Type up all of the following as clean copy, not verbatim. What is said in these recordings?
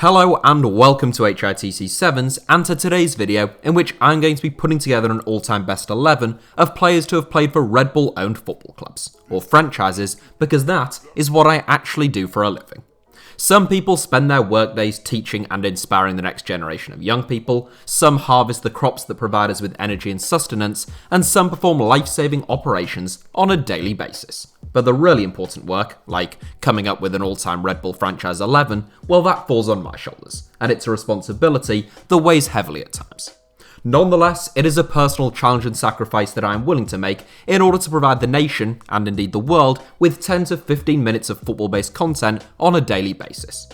Hello and welcome to HITC Sevens and to today's video in which I'm going to be putting together an all-time best 11 of players to have played for Red Bull owned football clubs, or franchises, because that is what I actually do for a living. Some people spend their workdays teaching and inspiring the next generation of young people, some harvest the crops that provide us with energy and sustenance, and some perform life-saving operations on a daily basis. But the really important work, like coming up with an all-time Red Bull franchise 11, well, that falls on my shoulders, and it's a responsibility that weighs heavily at times. Nonetheless, it is a personal challenge and sacrifice that I am willing to make in order to provide the nation, and indeed the world, with 10 to 15 minutes of football-based content on a daily basis.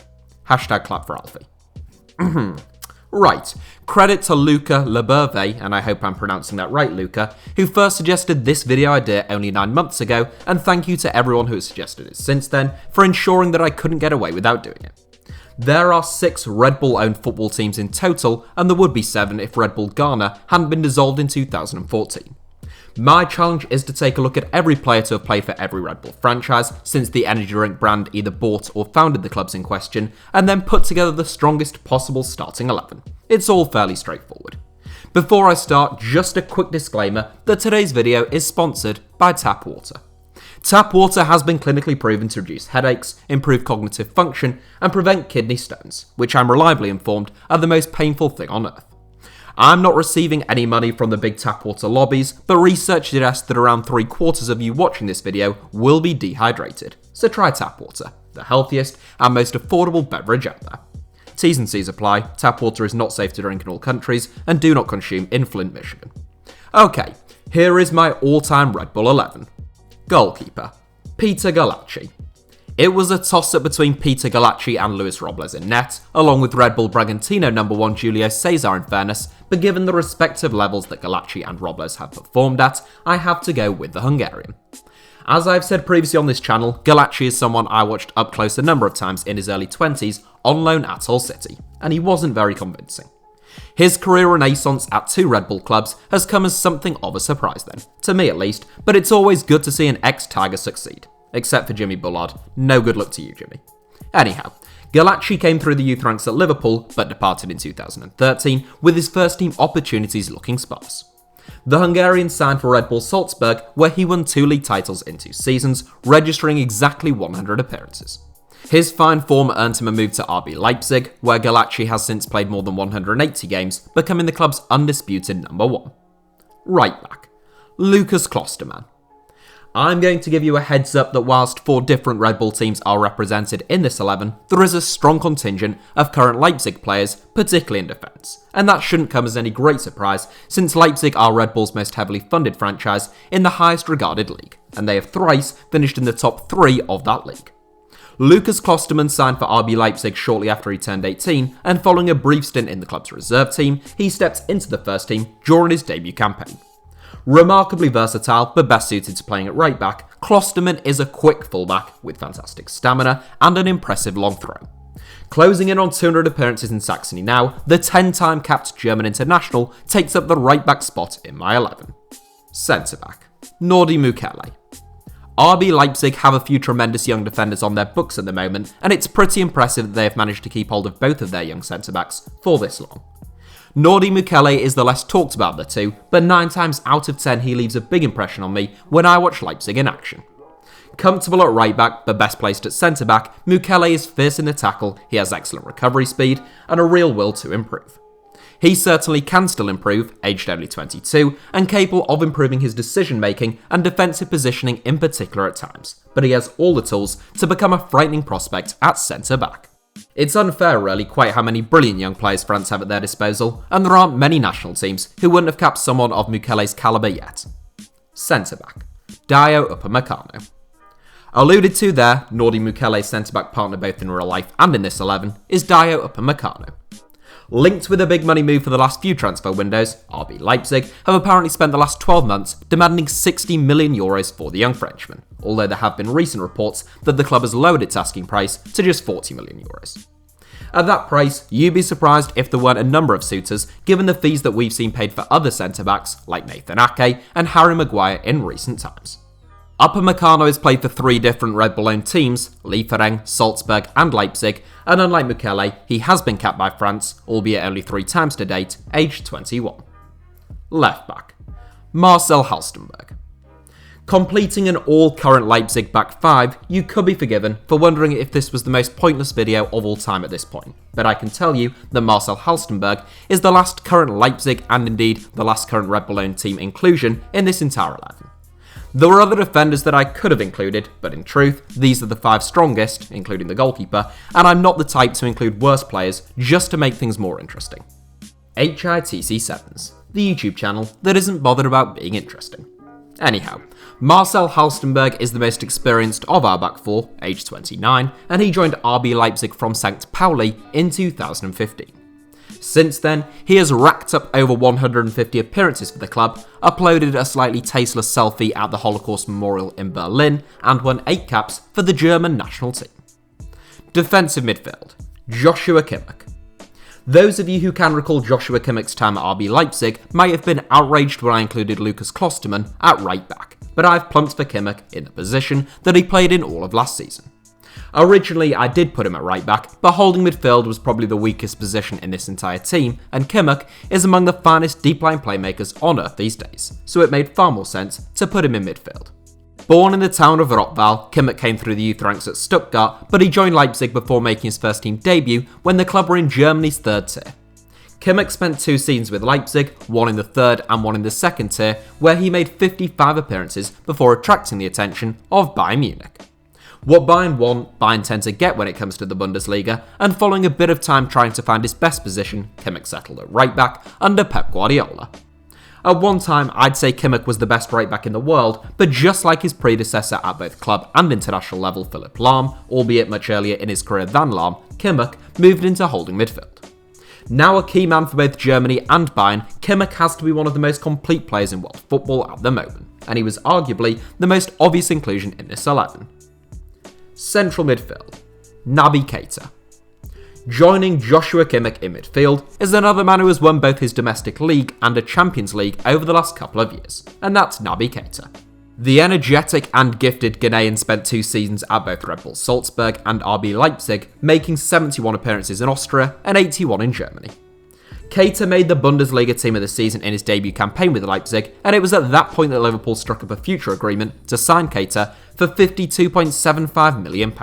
Hashtag clap for Alfie. Right, credit to Luca Leberve, and I hope I'm pronouncing that right, Luca, who first suggested this video idea only 9 months ago, and thank you to everyone who has suggested it since then for ensuring that I couldn't get away without doing it. There are 6 Red Bull owned football teams in total, and there would be 7 if Red Bull Ghana hadn't been dissolved in 2014. My challenge is to take a look at every player to have played for every Red Bull franchise since the energy drink brand either bought or founded the clubs in question, and then put together the strongest possible starting 11. It's all fairly straightforward. Before I start, just a quick disclaimer that today's video is sponsored by tap water. Tap water has been clinically proven to reduce headaches, improve cognitive function, and prevent kidney stones, which I'm reliably informed are the most painful thing on earth. I'm not receiving any money from the big tap water lobbies, but research suggests that around 3/4 of you watching this video will be dehydrated. So try tap water, the healthiest and most affordable beverage out there. T's and C's apply, tap water is not safe to drink in all countries, and do not consume in Flint, Michigan. Okay, here is my all-time Red Bull 11. Goalkeeper, Peter Galacci. It was a toss-up between Peter Galacci and Luis Robles in net, along with Red Bull Bragantino number 1 Julio Cesar in fairness, but given the respective levels that Galacci and Robles have performed at, I have to go with the Hungarian. As I've said previously on this channel, Galacci is someone I watched up close a number of times in his early 20s on loan at Hull City, and he wasn't very convincing. His career renaissance at 2 Red Bull clubs has come as something of a surprise then, to me at least, but it's always good to see an ex-Tiger succeed. Except for Jimmy Bullard, no good luck to you, Jimmy. Anyhow, Galacci came through the youth ranks at Liverpool, but departed in 2013, with his first team opportunities looking sparse. The Hungarian signed for Red Bull Salzburg, where he won 2 league titles in 2 seasons, registering exactly 100 appearances. His fine form earned him a move to RB Leipzig, where Galacci has since played more than 180 games, becoming the club's undisputed number 1. Right back, Lucas Klosterman. I'm going to give you a heads up that whilst 4 different Red Bull teams are represented in this 11, there is a strong contingent of current Leipzig players, particularly in defence. And that shouldn't come as any great surprise, since Leipzig are Red Bull's most heavily funded franchise in the highest regarded league, and they have thrice finished in the top 3 of that league. Lucas Klosterman signed for RB Leipzig shortly after he turned 18, and following a brief stint in the club's reserve team, he stepped into the first team during his debut campaign. Remarkably versatile, but best suited to playing at right back, Klosterman is a quick fullback with fantastic stamina and an impressive long throw. Closing in on 200 appearances in Saxony now, the 10-time capped German international takes up the right back spot in my 11. Centre back, Nordi Mukele. RB Leipzig have a few tremendous young defenders on their books at the moment, and it's pretty impressive that they have managed to keep hold of both of their young centre backs for this long. Nordi Mukele is the less talked about of the two, but 9 times out of 10 he leaves a big impression on me when I watch Leipzig in action. Comfortable at right back, but best placed at centre back, Mukele is fierce in the tackle, he has excellent recovery speed, and a real will to improve. He certainly can still improve, aged only 22, and capable of improving his decision making and defensive positioning in particular at times, but he has all the tools to become a frightening prospect at centre back. It's unfair really quite how many brilliant young players France have at their disposal, and there aren't many national teams who wouldn't have capped someone of Mukele's calibre yet. Centre back, Dio Upamecano. Alluded to there, Nordi Mukele's centre back partner both in real life and in this 11 is Dio Upamecano. Linked with a big money move for the last few transfer windows, RB Leipzig have apparently spent the last 12 months demanding 60 million euros for the young Frenchman, although there have been recent reports that the club has lowered its asking price to just 40 million euros. At that price, you'd be surprised if there weren't a number of suitors, given the fees that we've seen paid for other centre-backs like Nathan Ake and Harry Maguire in recent times. Upamecano has played for 3 different Red Bull-owned teams, Liefering, Salzburg and Leipzig, and unlike Mukele, he has been capped by France, albeit only 3 times to date, aged 21. Left back, Marcel Halstenberg. Completing an all-current Leipzig back 5, you could be forgiven for wondering if this was the most pointless video of all time at this point, but I can tell you that Marcel Halstenberg is the last current Leipzig and indeed the last current Red Bull-owned team inclusion in this entire 11. There were other defenders that I could have included, but in truth, these are the 5 strongest, including the goalkeeper, and I'm not the type to include worse players just to make things more interesting. HITC Sevens, the YouTube channel that isn't bothered about being interesting. Anyhow, Marcel Halstenberg is the most experienced of our back 4, aged 29, and he joined RB Leipzig from St. Pauli in 2015. Since then, he has racked up over 150 appearances for the club, uploaded a slightly tasteless selfie at the Holocaust Memorial in Berlin, and won 8 caps for the German national team. Defensive midfield, Joshua Kimmich. Those of you who can recall Joshua Kimmich's time at RB Leipzig might have been outraged when I included Lucas Klostermann at right back, but I've plumped for Kimmich in the position that he played in all of last season. Originally, I did put him at right back, but holding midfield was probably the weakest position in this entire team, and Kimmich is among the finest deep line playmakers on earth these days, so it made far more sense to put him in midfield. Born in the town of Rottweil, Kimmich came through the youth ranks at Stuttgart, but he joined Leipzig before making his first team debut when the club were in Germany's 3rd tier. Kimmich spent 2 seasons with Leipzig, one in the 3rd and one in the 2nd tier, where he made 55 appearances before attracting the attention of Bayern Munich. What Bayern want, Bayern tend to get when it comes to the Bundesliga, and following a bit of time trying to find his best position, Kimmich settled at right back under Pep Guardiola. At one time, I'd say Kimmich was the best right back in the world, but just like his predecessor at both club and international level, Philipp Lahm, albeit much earlier in his career than Lahm, Kimmich moved into holding midfield. Now a key man for both Germany and Bayern, Kimmich has to be one of the most complete players in world football at the moment, and he was arguably the most obvious inclusion in this 11. Central midfield, Naby Keita. Joining Joshua Kimmich in midfield is another man who has won both his domestic league and a Champions League over the last couple of years, and that's Naby Keita. The energetic and gifted Ghanaian spent 2 seasons at both Red Bull Salzburg and RB Leipzig, making 71 appearances in Austria and 81 in Germany. Keita made the Bundesliga team of the season in his debut campaign with Leipzig, and it was at that point that Liverpool struck up a future agreement to sign Keita for £52.75 million.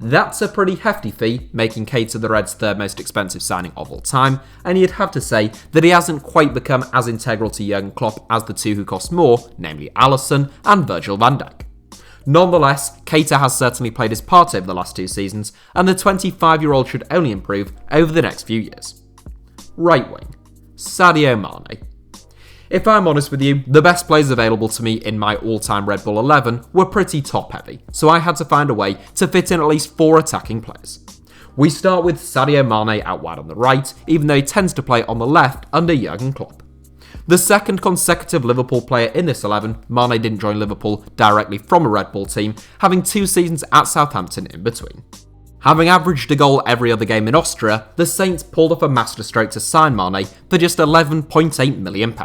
That's a pretty hefty fee, making Keita the Reds' 3rd most expensive signing of all time, and you'd have to say that he hasn't quite become as integral to Jurgen Klopp as the 2 who cost more, namely Alisson and Virgil van Dijk. Nonetheless, Keita has certainly played his part over the last 2 seasons, and the 25-year-old should only improve over the next few years. Right wing, Sadio Mane. If I'm honest with you, the best players available to me in my all-time Red Bull 11 were pretty top-heavy, so I had to find a way to fit in at least 4 attacking players. We start with Sadio Mane out wide on the right, even though he tends to play on the left under Jurgen Klopp. The 2nd consecutive Liverpool player in this 11, Mane didn't join Liverpool directly from a Red Bull team, having 2 seasons at Southampton in between. Having averaged a goal every other game in Austria, the Saints pulled off a masterstroke to sign Mane for just £11.8 million.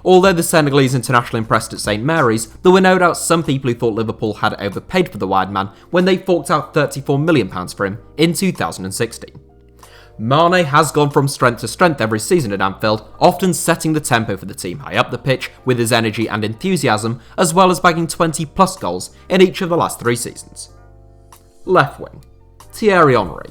Although the Senegalese international impressed at St Mary's, there were no doubt some people who thought Liverpool had overpaid for the wide man when they forked out £34 million for him in 2016. Mane has gone from strength to strength every season at Anfield, often setting the tempo for the team high up the pitch with his energy and enthusiasm, as well as bagging 20+ goals in each of the last 3 seasons. Left wing, Thierry Henry.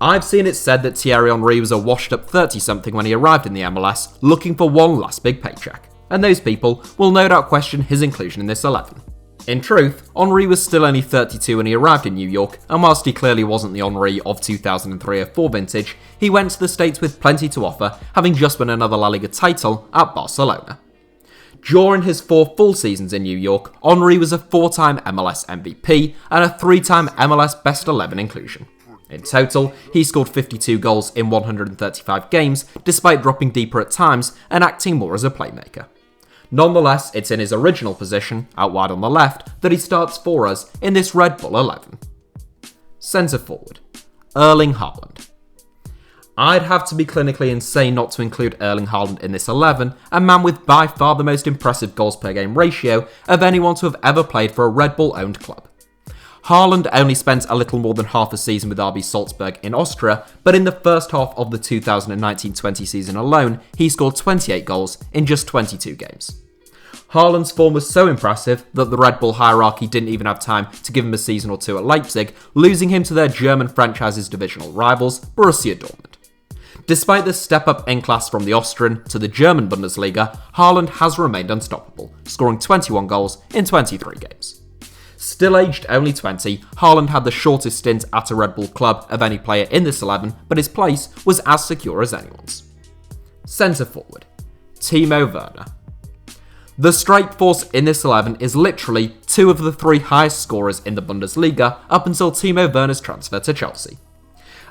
I've seen it said that Thierry Henry was a washed-up 30-something when he arrived in the MLS, looking for one last big paycheck, and those people will no doubt question his inclusion in this 11. In truth, Henry was still only 32 when he arrived in New York, and whilst he clearly wasn't the Henry of 2003 or 4 vintage, he went to the States with plenty to offer, having just won another La Liga title at Barcelona. During his 4 full seasons in New York, Henry was a 4-time MLS MVP and a 3-time MLS Best XI inclusion. In total, he scored 52 goals in 135 games, despite dropping deeper at times and acting more as a playmaker. Nonetheless, it's in his original position, out wide on the left, that he starts for us in this Red Bull 11. Centre forward, Erling Haaland. I'd have to be clinically insane not to include Erling Haaland in this 11, a man with by far the most impressive goals per game ratio of anyone to have ever played for a Red Bull-owned club. Haaland only spent a little more than half a season with RB Salzburg in Austria, but in the first half of the 2019-20 season alone, he scored 28 goals in just 22 games. Haaland's form was so impressive that the Red Bull hierarchy didn't even have time to give him a season or two at Leipzig, losing him to their German franchise's divisional rivals, Borussia Dortmund. Despite the step up in class from the Austrian to the German Bundesliga, Haaland has remained unstoppable, scoring 21 goals in 23 games. Still aged only 20, Haaland had the shortest stint at a Red Bull club of any player in this 11, but his place was as secure as anyone's. Centre forward, Timo Werner. The strike force in this 11 is literally two of the three highest scorers in the Bundesliga up until Timo Werner's transfer to Chelsea.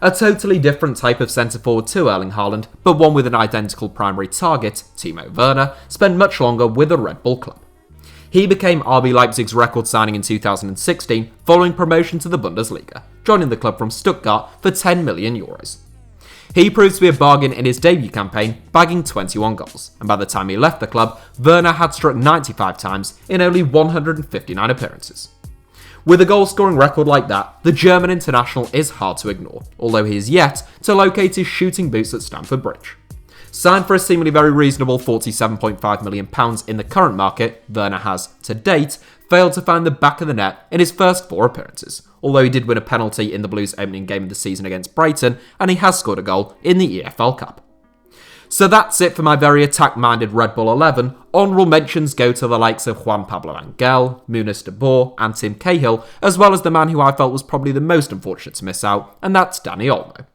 A totally different type of centre-forward to Erling Haaland, but one with an identical primary target, Timo Werner, spent much longer with a Red Bull club. He became RB Leipzig's record signing in 2016 following promotion to the Bundesliga, joining the club from Stuttgart for €10 million. He proved to be a bargain in his debut campaign, bagging 21 goals, and by the time he left the club, Werner had struck 95 times in only 159 appearances. With a goal-scoring record like that, the German international is hard to ignore, although he is yet to locate his shooting boots at Stamford Bridge. Signed for a seemingly very reasonable £47.5 million in the current market, Werner has, to date, failed to find the back of the net in his first 4 appearances, although he did win a penalty in the Blues' opening game of the season against Brighton, and he has scored a goal in the EFL Cup. So that's it for my very attack-minded Red Bull 11. Honourable mentions go to the likes of Juan Pablo Angel, Munis de Boer and Tim Cahill, as well as the man who I felt was probably the most unfortunate to miss out, and that's Danny Olmo.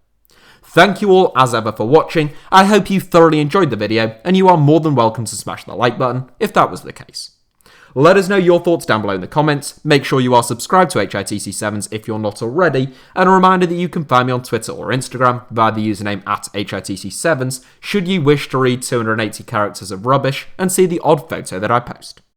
Thank you all as ever for watching. I hope you thoroughly enjoyed the video, and you are more than welcome to smash the like button if that was the case. Let us know your thoughts down below in the comments, make sure you are subscribed to HITC Sevens if you're not already, and a reminder that you can find me on Twitter or Instagram via the username @HITC Sevens should you wish to read 280 characters of rubbish and see the odd photo that I post.